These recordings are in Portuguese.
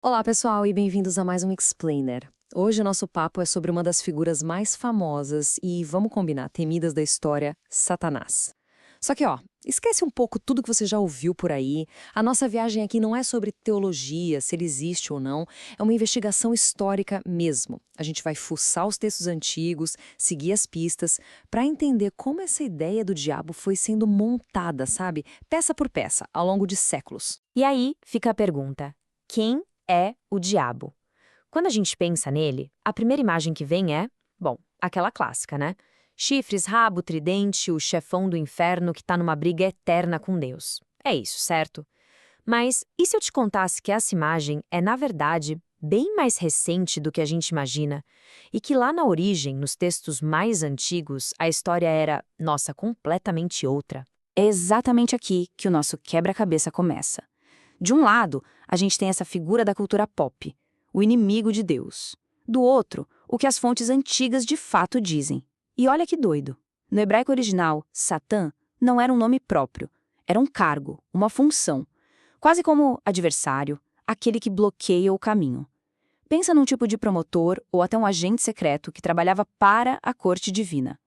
Olá, pessoal, e bem-vindos a mais um Explainer. Hoje o nosso papo é sobre uma das figuras mais famosas e, vamos combinar, temidas da história, Satanás. Só que, esquece um pouco tudo que você já ouviu por aí. A nossa viagem aqui não é sobre teologia, se ele existe ou não, é uma investigação histórica mesmo. A gente vai fuçar os textos antigos, seguir as pistas, para entender como essa ideia do diabo foi sendo montada, sabe? Peça por peça, ao longo de séculos. E aí fica a pergunta: quem é o diabo? Quando a gente pensa nele, a primeira imagem que vem é, bom, aquela clássica, né? Chifres, rabo, tridente, o chefão do inferno que tá numa briga eterna com Deus. É isso, certo? Mas e se eu te contasse que essa imagem é, na verdade, bem mais recente do que a gente imagina, e que lá na origem, nos textos mais antigos, a história era, nossa, completamente outra? É exatamente aqui que o nosso quebra-cabeça começa. De um lado, a gente tem essa figura da cultura pop, o inimigo de Deus. Do outro, o que as fontes antigas de fato dizem. E olha que doido. No hebraico original, Satã não era um nome próprio, era um cargo, uma função. Quase como adversário, aquele que bloqueia o caminho. Pensa num tipo de promotor ou até um agente secreto que trabalhava para a corte divina.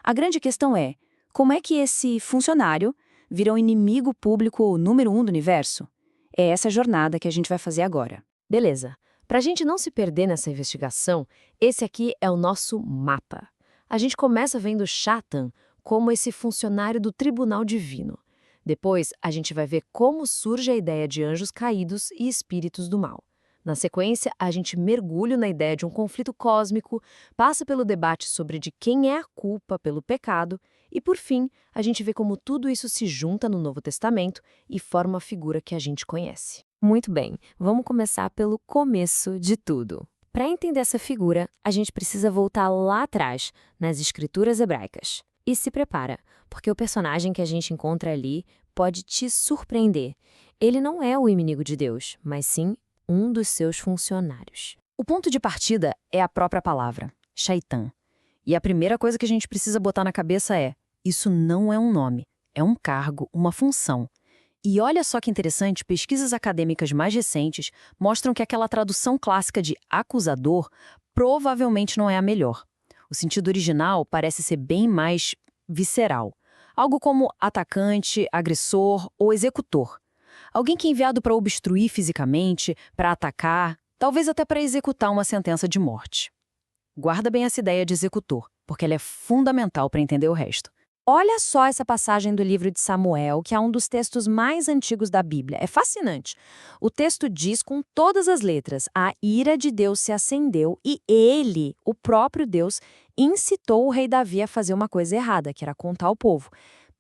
A grande questão é, como é que esse funcionário vira o inimigo público número um do universo? É essa jornada que a gente vai fazer agora. Beleza. Para a gente não se perder nessa investigação, esse aqui é o nosso mapa. A gente começa vendo Shatan como esse funcionário do tribunal divino. Depois, a gente vai ver como surge a ideia de anjos caídos e espíritos do mal. Na sequência, a gente mergulha na ideia de um conflito cósmico, passa pelo debate sobre de quem é a culpa pelo pecado e, por fim, a gente vê como tudo isso se junta no Novo Testamento e forma a figura que a gente conhece. Muito bem, vamos começar pelo começo de tudo. Para entender essa figura, a gente precisa voltar lá atrás, nas escrituras hebraicas. E se prepara, porque o personagem que a gente encontra ali pode te surpreender. Ele não é o inimigo de Deus, mas sim um dos seus funcionários. O ponto de partida é a própria palavra, Shaitã. E a primeira coisa que a gente precisa botar na cabeça é: isso não é um nome, é um cargo, uma função. E olha só que interessante, pesquisas acadêmicas mais recentes mostram que aquela tradução clássica de acusador provavelmente não é a melhor. O sentido original parece ser bem mais visceral. Algo como atacante, agressor ou executor. Alguém que é enviado para obstruir fisicamente, para atacar, talvez até para executar uma sentença de morte. Guarda bem essa ideia de executor, porque ela é fundamental para entender o resto. Olha só essa passagem do livro de Samuel, que é um dos textos mais antigos da Bíblia. É fascinante. O texto diz com todas as letras: a ira de Deus se acendeu e ele, o próprio Deus, incitou o rei Davi a fazer uma coisa errada, que era contar ao povo.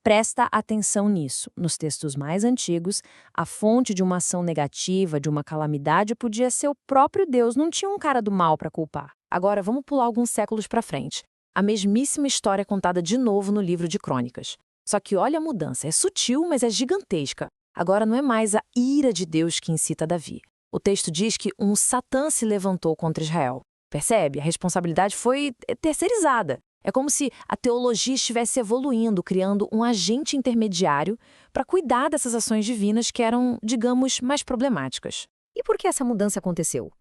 Presta atenção nisso. Nos textos mais antigos, a fonte de uma ação negativa, de uma calamidade, podia ser o próprio Deus, não tinha um cara do mal para culpar. Agora, vamos pular alguns séculos para frente. A mesmíssima história é contada de novo no livro de Crônicas. Só que olha a mudança, é sutil, mas é gigantesca. Agora não é mais a ira de Deus que incita Davi. O texto diz que um Satã se levantou contra Israel. Percebe? A responsabilidade foi terceirizada. É como se a teologia estivesse evoluindo, criando um agente intermediário para cuidar dessas ações divinas que eram, digamos, mais problemáticas. E por que essa mudança aconteceu?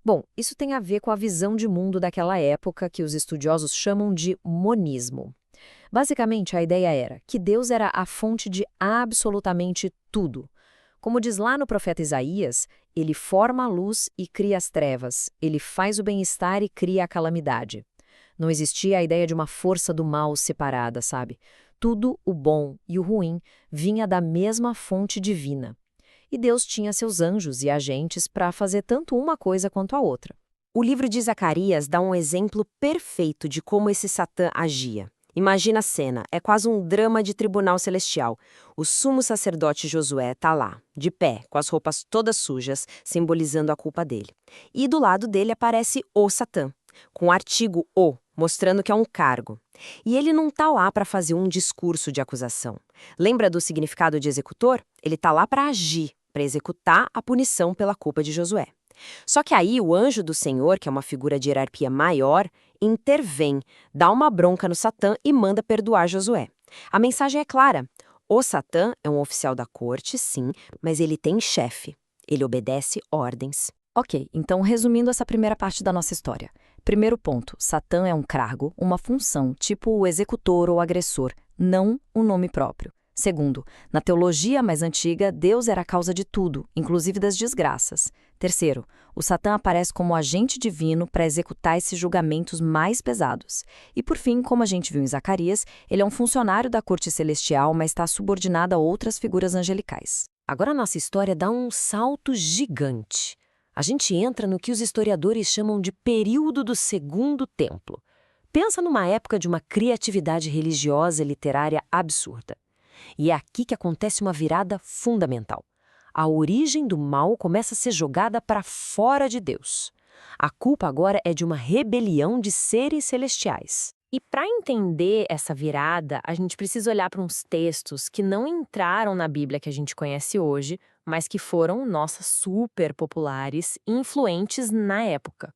Bom, isso tem a ver com a visão de mundo daquela época que os estudiosos chamam de monismo. Basicamente, a ideia era que Deus era a fonte de absolutamente tudo. Como diz lá no profeta Isaías, ele forma a luz e cria as trevas, ele faz o bem-estar e cria a calamidade. Não existia a ideia de uma força do mal separada, sabe? Tudo, o bom e o ruim, vinha da mesma fonte divina. E Deus tinha seus anjos e agentes para fazer tanto uma coisa quanto a outra. O livro de Zacarias dá um exemplo perfeito de como esse Satã agia. Imagina a cena, é quase um drama de tribunal celestial. O sumo sacerdote Josué está lá, de pé, com as roupas todas sujas, simbolizando a culpa dele. E do lado dele aparece o Satã, com o artigo O, mostrando que é um cargo. E ele não está lá para fazer um discurso de acusação. Lembra do significado de executor? Ele está lá para agir, para executar a punição pela culpa de Josué. Só que aí o anjo do Senhor, que é uma figura de hierarquia maior, intervém, dá uma bronca no Satã e manda perdoar Josué. A mensagem é clara. O Satã é um oficial da corte, sim, mas ele tem chefe. Ele obedece ordens. Ok, então resumindo essa primeira parte da nossa história. Primeiro ponto, Satã é um cargo, uma função, tipo o executor ou agressor, não um nome próprio. Segundo, na teologia mais antiga, Deus era a causa de tudo, inclusive das desgraças. Terceiro, o Satã aparece como agente divino para executar esses julgamentos mais pesados. E por fim, como a gente viu em Zacarias, ele é um funcionário da corte celestial, mas está subordinado a outras figuras angelicais. Agora a nossa história dá um salto gigante. A gente entra no que os historiadores chamam de período do Segundo Templo. Pensa numa época de uma criatividade religiosa e literária absurda. E é aqui que acontece uma virada fundamental. A origem do mal começa a ser jogada para fora de Deus. A culpa agora é de uma rebelião de seres celestiais. E para entender essa virada, a gente precisa olhar para uns textos que não entraram na Bíblia que a gente conhece hoje, mas que foram, nossa, super populares e influentes na época.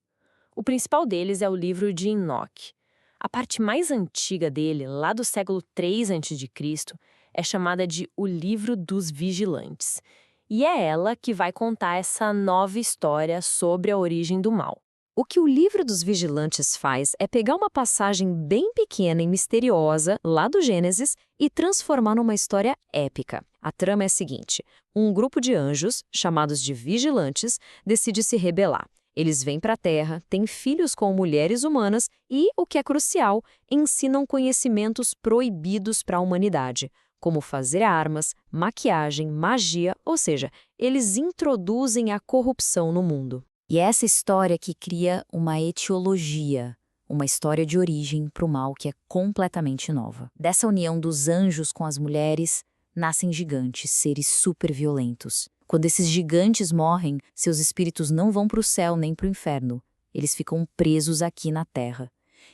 O principal deles é o livro de Enoque. A parte mais antiga dele, lá do século III a.C., é chamada de o Livro dos Vigilantes. E é ela que vai contar essa nova história sobre a origem do mal. O que o Livro dos Vigilantes faz é pegar uma passagem bem pequena e misteriosa, lá do Gênesis, e transformar numa história épica. A trama é a seguinte: um grupo de anjos, chamados de vigilantes, decide se rebelar. Eles vêm para a Terra, têm filhos com mulheres humanas e, o que é crucial, ensinam conhecimentos proibidos para a humanidade, como fazer armas, maquiagem, magia, ou seja, eles introduzem a corrupção no mundo. E é essa história que cria uma etiologia, uma história de origem para o mal que é completamente nova. Dessa união dos anjos com as mulheres, nascem gigantes, seres super violentos. Quando esses gigantes morrem, seus espíritos não vão para o céu nem para o inferno. Eles ficam presos aqui na Terra.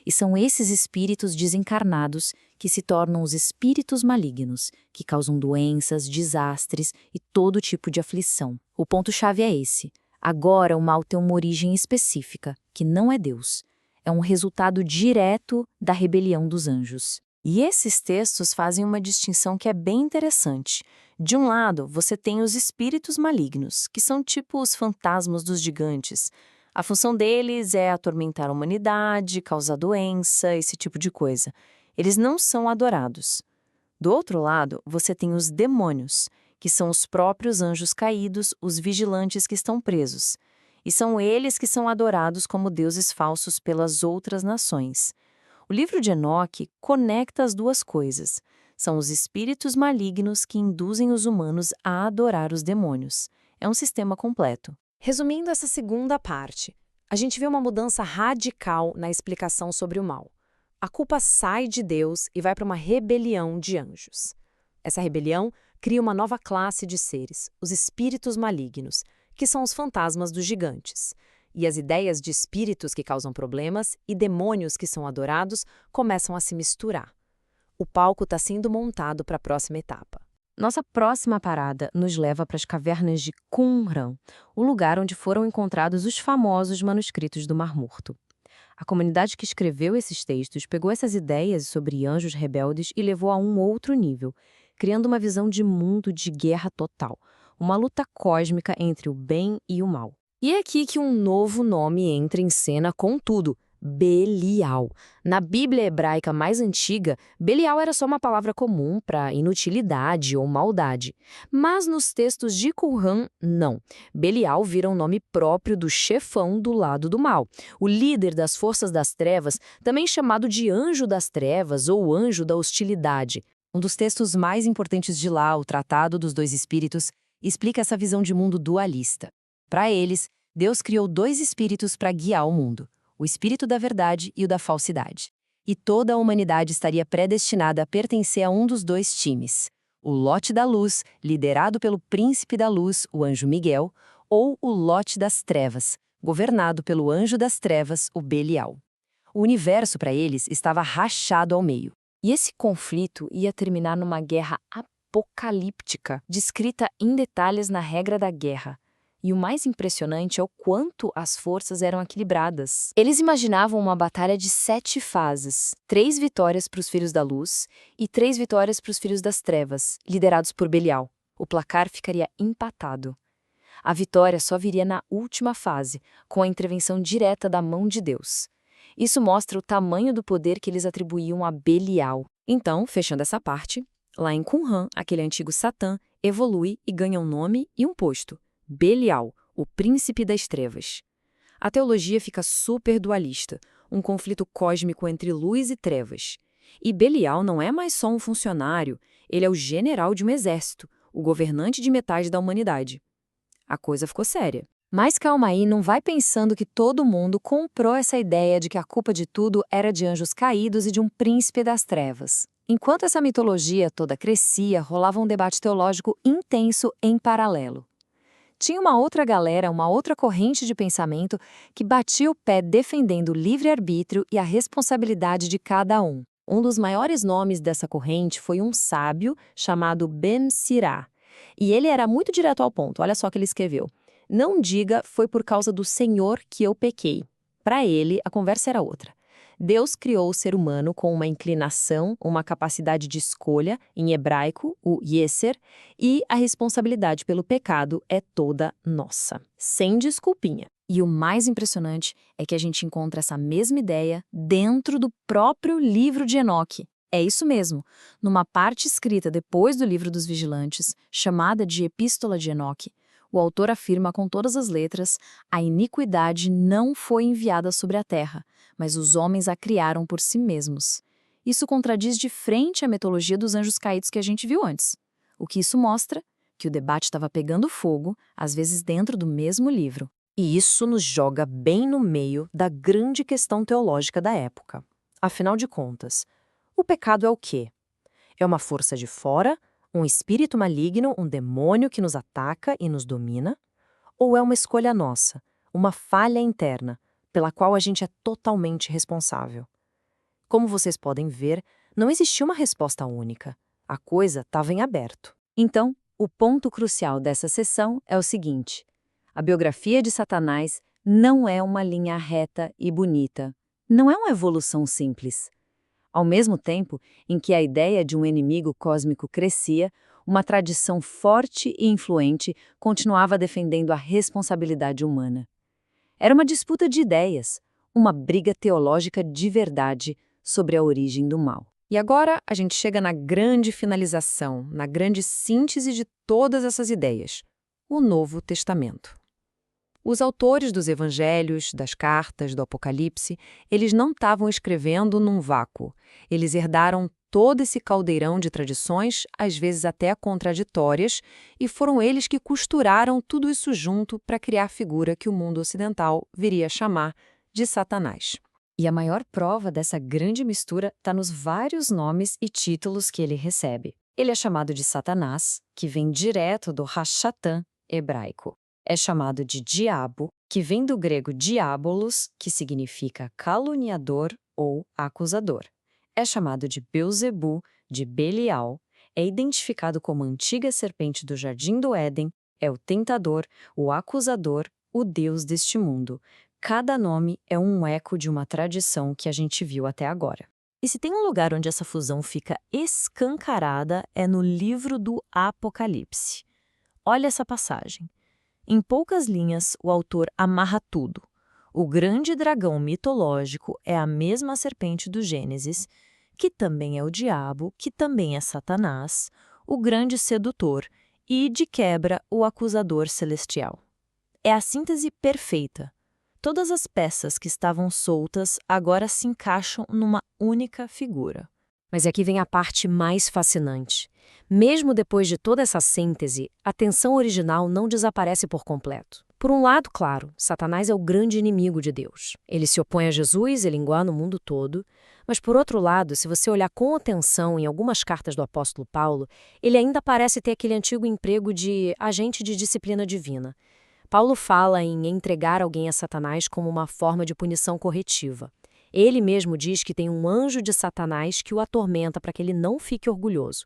E são esses espíritos desencarnados que se tornam os espíritos malignos, que causam doenças, desastres e todo tipo de aflição. O ponto-chave é esse. Agora o mal tem uma origem específica, que não é Deus. É um resultado direto da rebelião dos anjos. E esses textos fazem uma distinção que é bem interessante. De um lado, você tem os espíritos malignos, que são tipo os fantasmas dos gigantes. A função deles é atormentar a humanidade, causar doença, esse tipo de coisa. Eles não são adorados. Do outro lado, você tem os demônios, que são os próprios anjos caídos, os vigilantes que estão presos. E são eles que são adorados como deuses falsos pelas outras nações. O livro de Enoque conecta as duas coisas. São os espíritos malignos que induzem os humanos a adorar os demônios. É um sistema completo. Resumindo essa segunda parte, a gente vê uma mudança radical na explicação sobre o mal. A culpa sai de Deus e vai para uma rebelião de anjos. Essa rebelião cria uma nova classe de seres, os espíritos malignos, que são os fantasmas dos gigantes. E as ideias de espíritos que causam problemas e demônios que são adorados começam a se misturar. O palco está sendo montado para a próxima etapa. Nossa próxima parada nos leva para as cavernas de Qumran, o lugar onde foram encontrados os famosos manuscritos do Mar Morto. A comunidade que escreveu esses textos pegou essas ideias sobre anjos rebeldes e levou a um outro nível, criando uma visão de mundo de guerra total, uma luta cósmica entre o bem e o mal. E é aqui que um novo nome entra em cena com tudo: Belial. Na Bíblia hebraica mais antiga, Belial era só uma palavra comum para inutilidade ou maldade. Mas nos textos de Qumran, não. Belial vira um nome próprio do chefão do lado do mal, o líder das forças das trevas, também chamado de anjo das trevas ou anjo da hostilidade. Um dos textos mais importantes de lá, o Tratado dos Dois Espíritos, explica essa visão de mundo dualista. Para eles, Deus criou dois espíritos para guiar o mundo: o espírito da verdade e o da falsidade. E toda a humanidade estaria predestinada a pertencer a um dos dois times: o lote da luz, liderado pelo príncipe da luz, o anjo Miguel, ou o lote das trevas, governado pelo anjo das trevas, o Belial. O universo, para eles, estava rachado ao meio. E esse conflito ia terminar numa guerra apocalíptica, descrita em detalhes na regra da guerra. E o mais impressionante é o quanto as forças eram equilibradas. Eles imaginavam uma batalha de 7 fases: 3 vitórias para os filhos da luz e 3 vitórias para os filhos das trevas, liderados por Belial. O placar ficaria empatado. A vitória só viria na última fase, com a intervenção direta da mão de Deus. Isso mostra o tamanho do poder que eles atribuíam a Belial. Então, fechando essa parte, lá em Qumran, aquele antigo Satã evolui e ganha um nome e um posto: Belial, o príncipe das trevas. A teologia fica super dualista, um conflito cósmico entre luz e trevas. E Belial não é mais só um funcionário, ele é o general de um exército, o governante de metade da humanidade. A coisa ficou séria. Mas calma aí, não vai pensando que todo mundo comprou essa ideia de que a culpa de tudo era de anjos caídos e de um príncipe das trevas. Enquanto essa mitologia toda crescia, rolava um debate teológico intenso em paralelo. Tinha uma outra galera, uma outra corrente de pensamento que batia o pé defendendo o livre-arbítrio e a responsabilidade de cada um. Um dos maiores nomes dessa corrente foi um sábio chamado Ben Sirá. E ele era muito direto ao ponto, olha só o que ele escreveu. Não diga, foi por causa do Senhor que eu pequei. Para ele, a conversa era outra. Deus criou o ser humano com uma inclinação, uma capacidade de escolha, em hebraico, o Yeser, e a responsabilidade pelo pecado é toda nossa, sem desculpinha. E o mais impressionante é que a gente encontra essa mesma ideia dentro do próprio livro de Enoque. É isso mesmo, numa parte escrita depois do livro dos Vigilantes, chamada de Epístola de Enoque, o autor afirma com todas as letras: a iniquidade não foi enviada sobre a terra, mas os homens a criaram por si mesmos. Isso contradiz de frente a mitologia dos anjos caídos que a gente viu antes. O que isso mostra? Que o debate estava pegando fogo, às vezes dentro do mesmo livro. E isso nos joga bem no meio da grande questão teológica da época. Afinal de contas, o pecado é o quê? É uma força de fora, um espírito maligno, um demônio que nos ataca e nos domina? Ou é uma escolha nossa, uma falha interna, pela qual a gente é totalmente responsável? Como vocês podem ver, não existia uma resposta única. A coisa estava em aberto. Então, o ponto crucial dessa sessão é o seguinte: a biografia de Satanás não é uma linha reta e bonita. Não é uma evolução simples. Ao mesmo tempo em que a ideia de um inimigo cósmico crescia, uma tradição forte e influente continuava defendendo a responsabilidade humana. Era uma disputa de ideias, uma briga teológica de verdade sobre a origem do mal. E agora a gente chega na grande finalização, na grande síntese de todas essas ideias: o Novo Testamento. Os autores dos evangelhos, das cartas, do Apocalipse, eles não estavam escrevendo num vácuo. Eles herdaram todo esse caldeirão de tradições, às vezes até contraditórias, e foram eles que costuraram tudo isso junto para criar a figura que o mundo ocidental viria a chamar de Satanás. E a maior prova dessa grande mistura está nos vários nomes e títulos que ele recebe. Ele é chamado de Satanás, que vem direto do Hashatã hebraico. É chamado de diabo, que vem do grego diabolos, que significa caluniador ou acusador. É chamado de Beuzebu, de Belial, é identificado como a antiga serpente do Jardim do Éden, é o tentador, o acusador, o Deus deste mundo. Cada nome é um eco de uma tradição que a gente viu até agora. E se tem um lugar onde essa fusão fica escancarada, é no livro do Apocalipse. Olha essa passagem. Em poucas linhas, o autor amarra tudo. O grande dragão mitológico é a mesma serpente do Gênesis, que também é o diabo, que também é Satanás, o grande sedutor e, de quebra, o acusador celestial. É a síntese perfeita. Todas as peças que estavam soltas agora se encaixam numa única figura. Mas aqui vem a parte mais fascinante. Mesmo depois de toda essa síntese, a tensão original não desaparece por completo. Por um lado, claro, Satanás é o grande inimigo de Deus. Ele se opõe a Jesus, ele engana o mundo todo. Mas, por outro lado, se você olhar com atenção em algumas cartas do apóstolo Paulo, ele ainda parece ter aquele antigo emprego de agente de disciplina divina. Paulo fala em entregar alguém a Satanás como uma forma de punição corretiva. Ele mesmo diz que tem um anjo de Satanás que o atormenta para que ele não fique orgulhoso.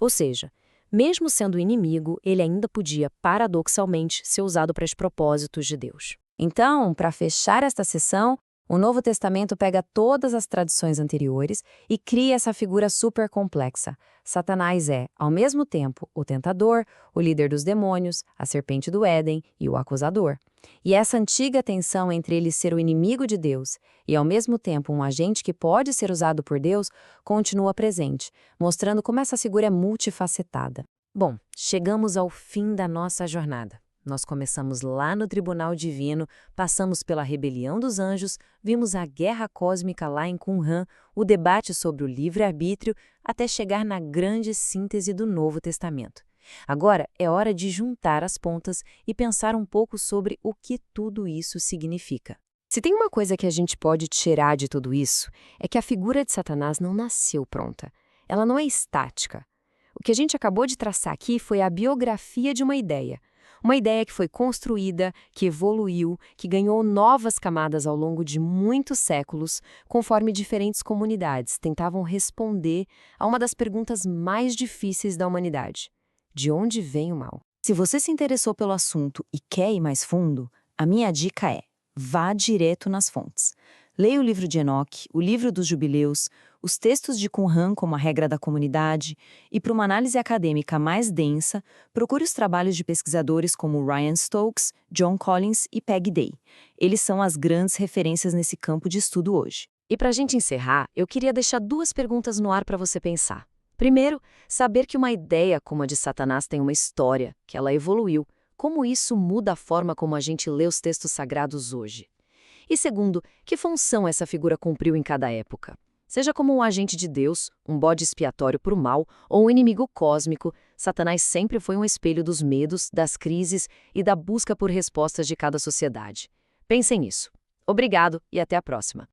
Ou seja, mesmo sendo inimigo, ele ainda podia, paradoxalmente, ser usado para os propósitos de Deus. Então, para fechar esta sessão, O Novo Testamento pega todas as tradições anteriores e cria essa figura super complexa. Satanás é, ao mesmo tempo, o tentador, o líder dos demônios, a serpente do Éden e o acusador. E essa antiga tensão entre ele ser o inimigo de Deus e, ao mesmo tempo, um agente que pode ser usado por Deus, continua presente, mostrando como essa figura é multifacetada. Bom, chegamos ao fim da nossa jornada. Nós começamos lá no Tribunal Divino, passamos pela rebelião dos anjos, vimos a guerra cósmica lá em Qumran, o debate sobre o livre-arbítrio, até chegar na grande síntese do Novo Testamento. Agora é hora de juntar as pontas e pensar um pouco sobre o que tudo isso significa. Se tem uma coisa que a gente pode tirar de tudo isso, é que a figura de Satanás não nasceu pronta. Ela não é estática. O que a gente acabou de traçar aqui foi a biografia de uma ideia. Uma ideia que foi construída, que evoluiu, que ganhou novas camadas ao longo de muitos séculos, conforme diferentes comunidades tentavam responder a uma das perguntas mais difíceis da humanidade: de onde vem o mal? Se você se interessou pelo assunto e quer ir mais fundo, a minha dica é: vá direto nas fontes. Leia o livro de Enoque, o livro dos Jubileus, os textos de Qumran como a regra da comunidade, e para uma análise acadêmica mais densa, procure os trabalhos de pesquisadores como Ryan Stokes, John Collins e Peggy Day. Eles são as grandes referências nesse campo de estudo hoje. E para a gente encerrar, eu queria deixar duas perguntas no ar para você pensar. Primeiro, saber que uma ideia como a de Satanás tem uma história, que ela evoluiu. Como isso muda a forma como a gente lê os textos sagrados hoje? E segundo, que função essa figura cumpriu em cada época? Seja como um agente de Deus, um bode expiatório para o mal ou um inimigo cósmico, Satanás sempre foi um espelho dos medos, das crises e da busca por respostas de cada sociedade. Pensem nisso. Obrigado e até a próxima.